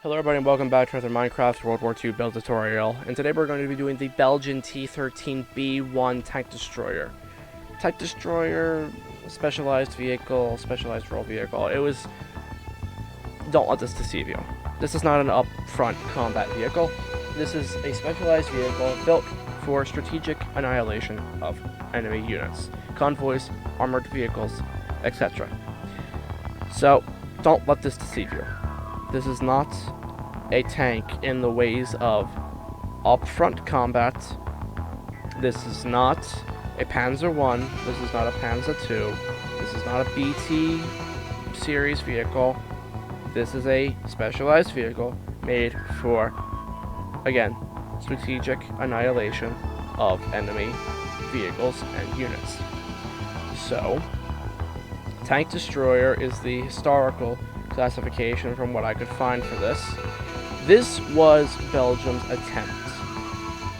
Hello everybody and welcome back to another Minecraft World War II build tutorial, and today we're going to be doing the Belgian T-13 B1 tank destroyer. Tank destroyer, specialized vehicle, specialized role vehicle. Don't let this deceive you. This is not an up-front combat vehicle. This is a specialized vehicle built for strategic annihilation of enemy units, convoys, armored vehicles, etc. So, don't let this deceive you. This is not a tank in the ways of upfront combat. This is not a Panzer I. This is not a Panzer II. This is not a BT series vehicle. This is a specialized vehicle made for, again, strategic annihilation of enemy vehicles and units. So, tank destroyer is the historical classification from what I could find for this. This was Belgium's attempt,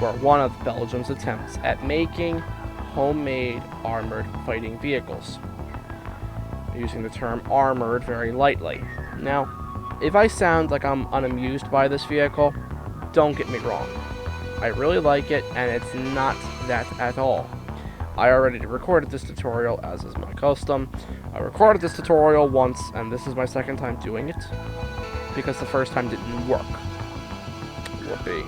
or one of Belgium's attempts, at making homemade armored fighting vehicles. Using the term armored very lightly. Now, if I sound like I'm unamused by this vehicle, don't get me wrong. I really like it, and it's not that at all. I already recorded this tutorial, as is my custom. I recorded this tutorial once, and this is my second time doing it, because the first time didn't work. Whoopee.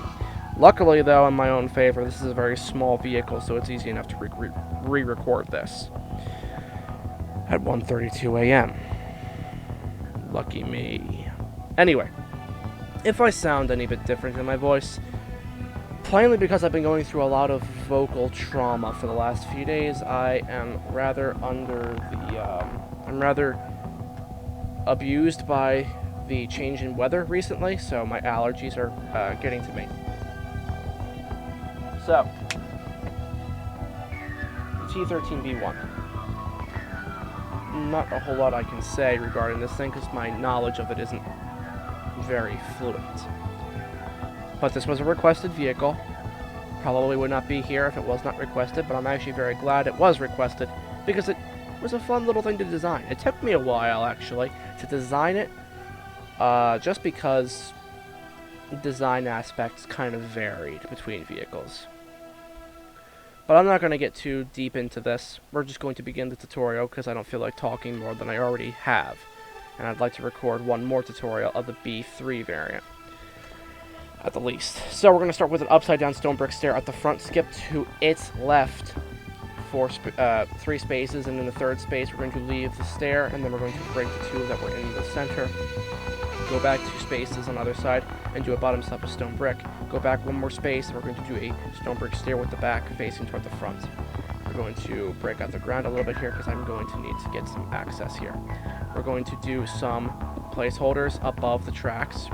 Luckily, though, in my own favor, this is a very small vehicle, so it's easy enough to re-record this at 1:32 a.m. Lucky me. Anyway, if I sound any bit different in my voice, plainly because I've been going through a lot of vocal trauma for the last few days, I am rather I'm rather abused by the change in weather recently, so my allergies are getting to me. So, T-13B1. Not a whole lot I can say regarding this thing, because my knowledge of it isn't very fluent. But this was a requested vehicle. Probably would not be here if it was not requested, but I'm actually very glad it was requested, because it was a fun little thing to design. It took me a while, actually, to design it, just because design aspects kind of varied between vehicles. But I'm not going to get too deep into this. We're just going to begin the tutorial, because I don't feel like talking more than I already have. And I'd like to record one more tutorial of the B3 variant, at the least. So we're going to start with an upside down stone brick stair at the front. Skip to its left for 3 spaces, and in the 3rd space we're going to leave the stair, and then we're going to break the 2 that were in the center. Go back 2 spaces on the other side and do a bottom step of stone brick. Go back 1 more space, and we're going to do a stone brick stair with the back facing toward the front. We're going to break out the ground a little bit here, because I'm going to need to get some access here. We're going to do some placeholders above the tracks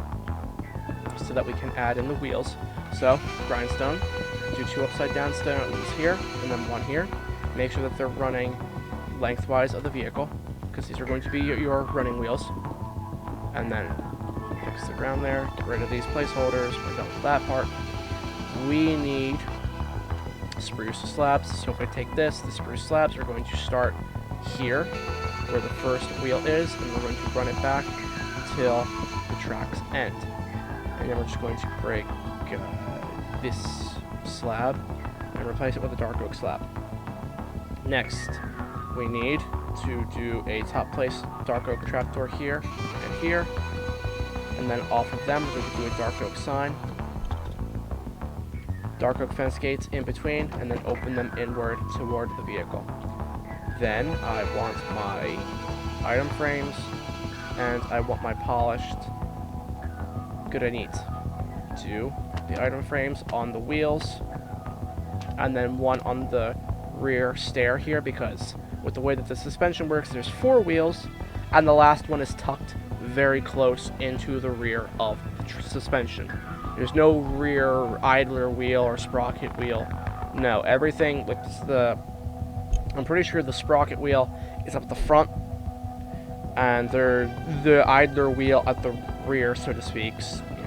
so that we can add in the wheels. So, grindstone, do 2 upside down stones here, and then 1 here. Make sure that they're running lengthwise of the vehicle, because these are going to be your running wheels. And then fix the ground there, get rid of these placeholders, we're done with that part. We need spruce slabs, so if I take this, the spruce slabs are going to start here, where the first wheel is, and we're going to run it back till the tracks end. And then we're just going to break this slab and replace it with a dark oak slab. Next, we need to do a top place dark oak trapdoor here and here, and then off of them we're going to do a dark oak sign, dark oak fence gates in between, and then open them inward toward the vehicle. Then I want my item frames, and I want my polished granite. Do the item frames on the wheels, and then 1 on the rear stair here, because with the way that the suspension works, there's 4 wheels, and the last one is tucked very close into the rear of the suspension. There's no rear idler wheel or sprocket wheel. No, everything, like I'm pretty sure the sprocket wheel is up the front, and the idler wheel at the rear, so to speak,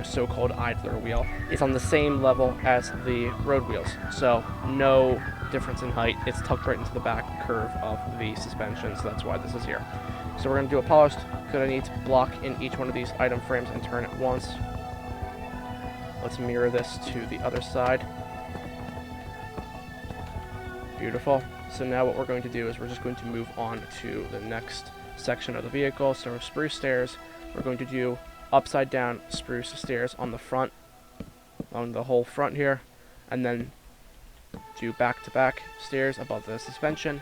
so-called idler wheel, is on the same level as the road wheels. So no difference in height. It's tucked right into the back curve of the suspension, so that's why this is here. So we're going to do a polished good needs block in each one of these item frames and turn it once. Let's mirror this to the other side. Beautiful. So now what we're going to do is we're just going to move on to the next section of the vehicle. So spruce stairs, we're going to do upside down spruce stairs on the front, on the whole front here, and then do back-to-back stairs above the suspension,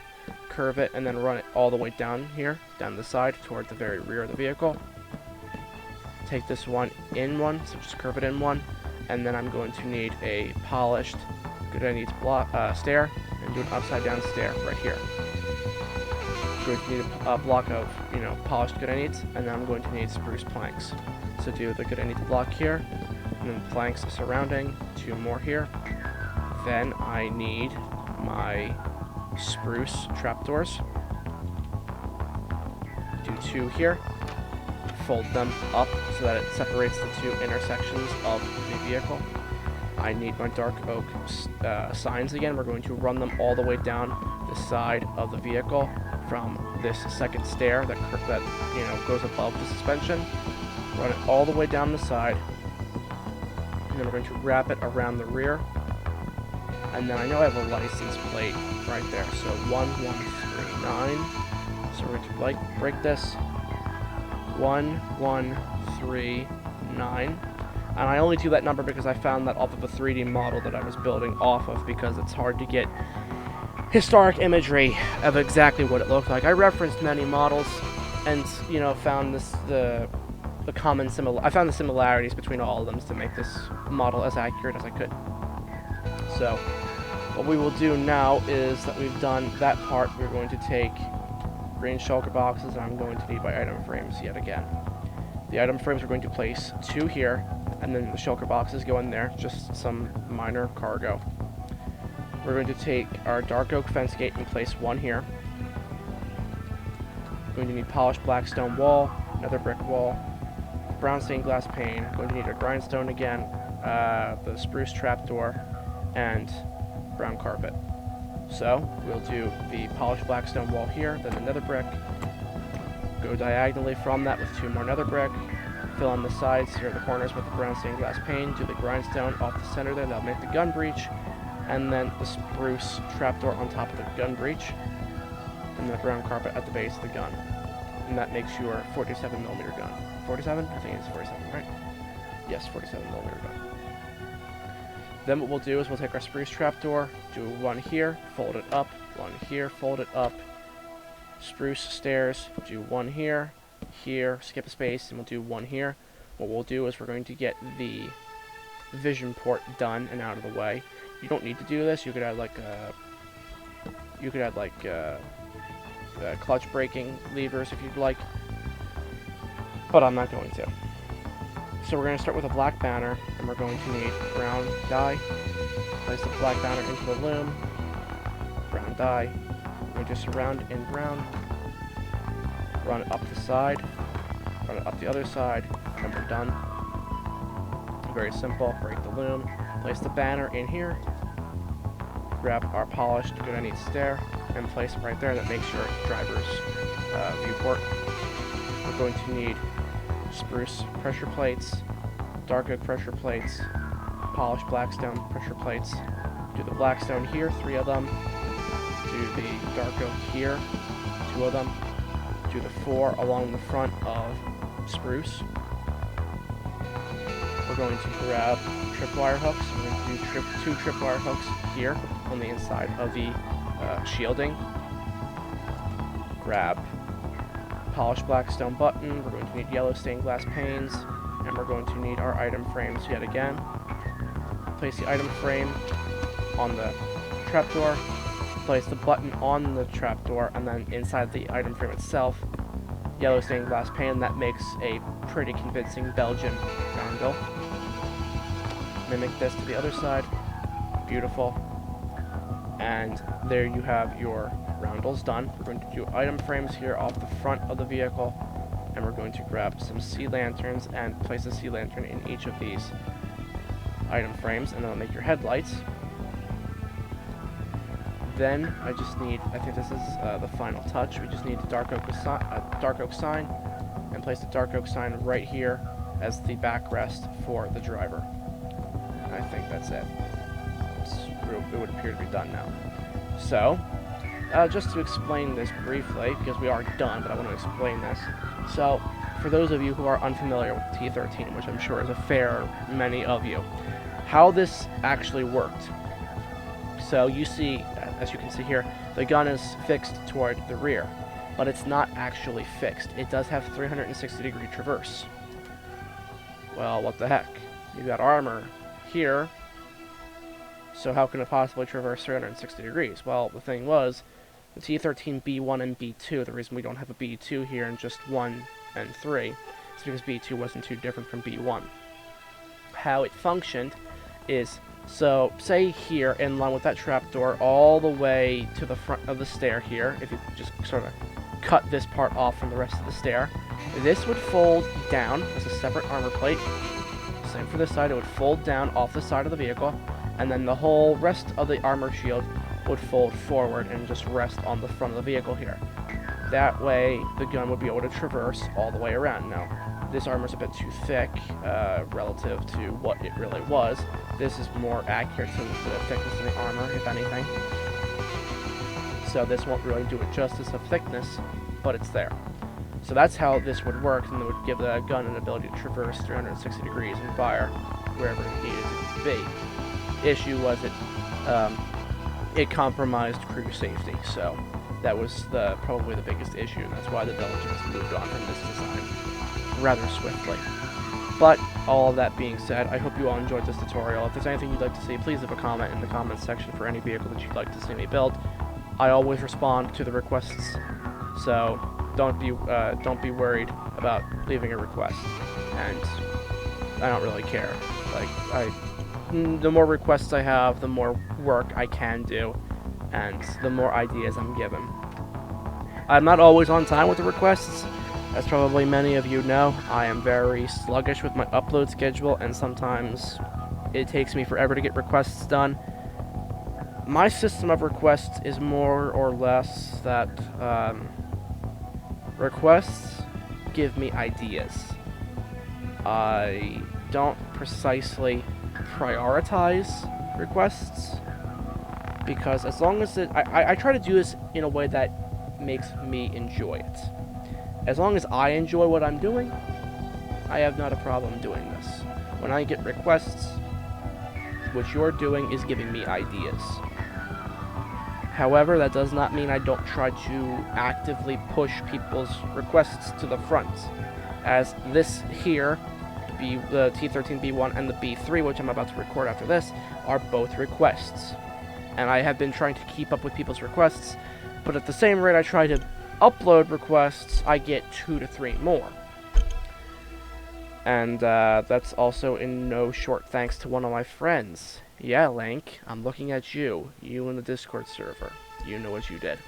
curve it, and then run it all the way down here, down the side, toward the very rear of the vehicle. Take this one in one, so just curve it in one, and then I'm going to need a polished good needs block stair, and do an upside down stair right here. I'm going to need a block of, polished good needs, and then I'm going to need spruce planks. So do the good needs block here, and then planks surrounding, 2 more here. Then I need my spruce trapdoors. Do 2 here. Fold them up so that it separates the 2 intersections of the vehicle. I need my dark oak signs again. We're going to run them all the way down the side of the vehicle from this second stair that goes above the suspension. Run it all the way down the side, and then we're going to wrap it around the rear. And then I know I have a license plate right there, so 1139. So we're going to break this. 1139. And I only do that number because I found that off of a 3D model that I was building off of, because it's hard to get historic imagery of exactly what it looked like. I referenced many models and, found I found the similarities between all of them to make this model as accurate as I could. So what we will do now is that we've done that part. We're going to take green shulker boxes, and I'm going to need my item frames yet again. The item frames we're going to place 2 here, and then the shulker boxes go in there, just some minor cargo. We're going to take our dark oak fence gate and place 1 here. We're going to need polished black stone wall, another brick wall, brown stained glass pane. Going to need a grindstone again, the spruce trapdoor, and brown carpet. So we'll do the polished black stone wall here, then the nether brick. Go diagonally from that with 2 more nether brick. Fill in the sides here, the corners with the brown stained glass pane. Do the grindstone off the center there, that'll make the gun breech. And then the spruce trapdoor on top of the gun breech. And the brown carpet at the base of the gun. And that makes your 47mm gun. 47? I think it's 47, right? Yes, 47mm gun. Then what we'll do is we'll take our spruce trapdoor, do 1 here, fold it up, 1 here, fold it up. Spruce stairs, do 1 here, skip a space, and we'll do 1 here. What we'll do is we're going to get the vision port done and out of the way. You don't need to do this. You could add clutch braking levers if you'd like, but I'm not going to. So we're going to start with a black banner, and we're going to need brown dye. Place the black banner into the loom. Brown dye. We're going to surround in brown. Run it up the side. Run it up the other side, and we're done. Very simple. Break the loom. Place the banner in here. Grab our polished good needs stair and place it right there. That makes your driver's viewport. We're going to need spruce pressure plates, dark oak pressure plates, polished blackstone pressure plates. Do the blackstone here, 3 of them. Do the dark oak here, 2 of them. Do the 4 along the front of spruce. We're going to grab tripwire hooks. We're going to do 2 tripwire hooks here on the inside of the shielding. Grab polished blackstone button. We're going to need yellow stained glass panes, and we're going to need our item frames yet again. Place the item frame on the trapdoor. Place the button on the trapdoor, and then inside the item frame itself, yellow stained glass pane. That makes a pretty convincing Belgian roundel. Mimic this to the other side. Beautiful. And there you have your roundels done. We're going to do item frames here off the front of the vehicle, and we're going to grab some sea lanterns and place a sea lantern in each of these item frames, and that'll make your headlights. then I just need, I think this is the final touch, we just need the dark oak sign, and place the dark oak sign right here as the backrest for the driver. And I think that's it. It would appear to be done now. So, just to explain this briefly, because we are done, but I want to explain this. So, for those of you who are unfamiliar with the T-13, which I'm sure is a fair many of you, how this actually worked. So you see, as you can see here, the gun is fixed toward the rear, but it's not actually fixed. It does have 360-degree traverse. Well, what the heck? You've got armor here, so how can it possibly traverse 360 degrees? Well, the thing was, the T-13 B1 and B2, the reason we don't have a B2 here and just 1 and 3, is because B2 wasn't too different from B1. How it functioned is, so say here, in line with that trapdoor, all the way to the front of the stair here, if you just sort of cut this part off from the rest of the stair, this would fold down as a separate armor plate. Same for this side, it would fold down off the side of the vehicle, and then the whole rest of the armor shield would fold forward and just rest on the front of the vehicle here. That way, the gun would be able to traverse all the way around. Now, this armor's a bit too thick relative to what it really was. This is more accurate to the thickness of the armor, if anything. So this won't really do it justice of thickness, but it's there. So that's how this would work, and it would give the gun an ability to traverse 360 degrees and fire wherever it needed it to be. Issue was it compromised crew safety, so that was probably the biggest issue, and that's why the Belgians moved on from this design rather swiftly. But all of that being said, I hope you all enjoyed this tutorial. If there's anything you'd like to see, please leave a comment in the comments section for any vehicle that you'd like to see me build. I always respond to the requests, so don't be worried about leaving a request. And I don't really care. The more requests I have, the more work I can do, and the more ideas I'm given. I'm not always on time with the requests. As probably many of you know, I am very sluggish with my upload schedule, and sometimes it takes me forever to get requests done. My system of requests is more or less that requests give me ideas. I don't precisely prioritize requests, because as long as I try to do this in a way that makes me enjoy it. As long as I enjoy what I'm doing, I have not a problem doing this. When I get requests, what you're doing is giving me ideas. However, that does not mean I don't try to actively push people's requests to the front. As this here, the T-13 B1 and the B3, which I'm about to record after this, are both requests. And I have been trying to keep up with people's requests, but at the same rate I try to upload requests, I get 2 to 3 more. And that's also in no short thanks to one of my friends. Yeah, Link, I'm looking at you. You in the Discord server. You know what you did.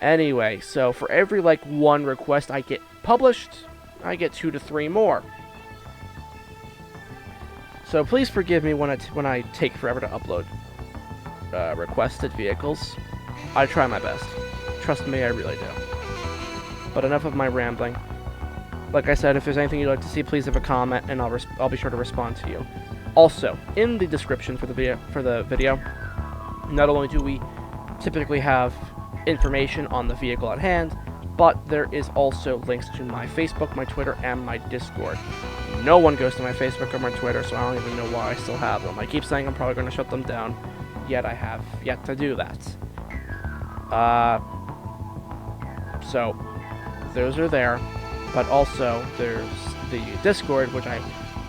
Anyway, so for every, 1 request I get published, I get 2 to 3 more. So please forgive me when I take forever to upload requested vehicles. I try my best. Trust me, I really do. But enough of my rambling. Like I said, if there's anything you'd like to see, please leave a comment, and I'll be sure to respond to you. Also, in the description for the video, not only do we typically have information on the vehicle at hand, but there is also links to my Facebook, my Twitter, and my Discord. No one goes to my Facebook or my Twitter, so I don't even know why I still have them. I keep saying I'm probably going to shut them down, yet I have yet to do that. So, those are there, but also there's the Discord, which I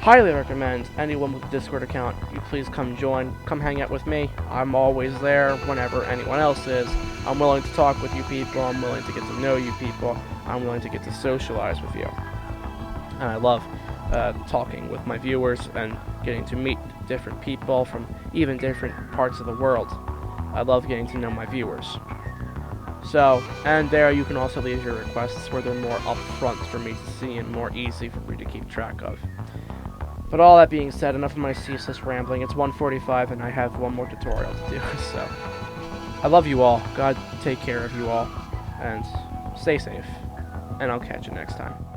highly recommend anyone with a Discord account, you please come join, come hang out with me. I'm always there whenever anyone else is. I'm willing to talk with you people, I'm willing to get to know you people, I'm willing to get to socialize with you. And I love talking with my viewers and getting to meet different people from even different parts of the world. I love getting to know my viewers. So, and there you can also leave your requests where they're more upfront for me to see and more easy for me to keep track of. But all that being said, enough of my ceaseless rambling. It's 1:45 and I have one more tutorial to do, so I love you all. God take care of you all. And stay safe. And I'll catch you next time.